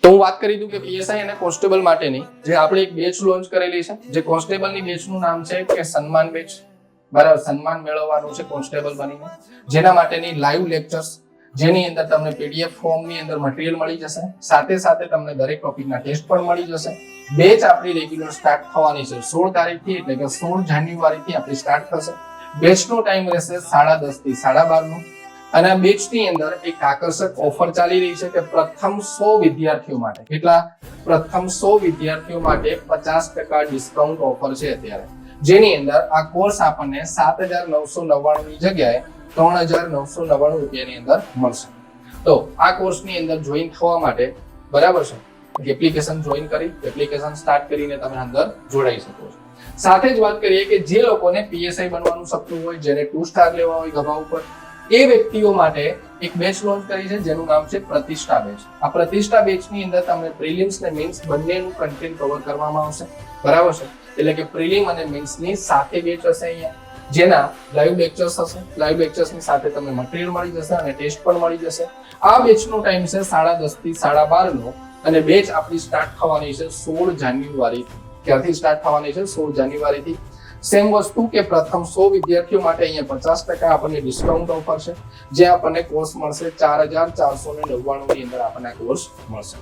તો હું વાત કરી દઉં કે પીએસઆઈ અને કોન્સ્ટેબલ માટેની જે આપણે એક બેચ લોન્ચ કરેલી છે, જે કોન્સ્ટેબલની બેચનું નામ છે કે સન્માન બેચ, બરાબર, સન્માન મેળવવાનું છે કોન્સ્ટેબલ બનીને, જેના માટેની લાઈવ લેક્ચર્સ, જેની અંદર તમને પીડીએફ ફોર્મની અંદર મટીરીયલ મળી જશે, સાથે સાથે તમને દરેક ટોપિકના ટેસ્ટ પણ મળી જશે. બેચ આપણી રેગ્યુલર સ્ટાર્ટ થવાની છે 16 તારીખથી, એટલે કે 16 જાન્યુઆરીથી આપણી સ્ટાર્ટ થશે. બેચનો ટાઈમ રહેશે 10:30 થી 12:30 નો. અને આ બેચની અંદર એક આકર્ષક ઓફર ચાલી રહી છે કે પ્રથમ 100 વિદ્યાર્થીઓ માટે, કેટલા? પ્રથમ 100 વિદ્યાર્થીઓ માટે 50% ડિસ્કાઉન્ટ ઓફર છે અત્યારે, જેની અંદર આ કોર્સ આપણને 7,999 ની જગ્યાએ 3,999 રૂપિયાની અંદર મળશે. તો આ કોર્સની અંદર જોઈન થવા માટે, બરાબર છે, એપ્લિકેશન જોઈન કરી, એપ્લિકેશન સ્ટાર્ટ કરીને તમે અંદર જોડાઈ શકો છો. સાથે જ વાત કરીએ કે જે લોકોને પીએસઆઈ બનવાનું સપનું હોય, જેને 2 સ્ટાર લેવા હોય ગભા ઉપર, એ વ્યક્તિઓ માટે એક બેચ લોન્ચ કરી છે જેનું નામ છે પ્રતિષ્ઠા બેચ. આ પ્રતિષ્ઠા બેચની અંદર તમને પ્રિલિમ્સ અને મેઇન્સ બંનેનું કન્ટેન્ટ કવર કરવામાં આવશે, બરાબર છે. એટલે કે પ્રિલિમ અને મેઇન્સની સાથે બેચ હશે અહીંયા, જેના લાઈવ લેક્ચર્સ હશે. લાઈવ લેક્ચર્સની સાથે તમને મટીરીયલ મળી જશે અને ટેસ્ટ પણ મળી જશે. આ બેચનો ટાઈમ છે 10:30 થી 12:30 નો, અને બેચ આપણી સ્ટાર્ટ થવાની છે 16 જાન્યુઆરીથી. ક્યારથી સ્ટાર્ટ થવાની છે? 16 જાન્યુઆરીથી. સેમ વસ્તુ કે પ્રથમ 100 વિદ્યાર્થીઓ માટે અહીંયા 50% આપણને ડિસ્કાઉન્ટ ઓફર છે, જે આપણને કોર્સ મળશે 4,499 ની અંદર આપણને કોર્સ મળશે.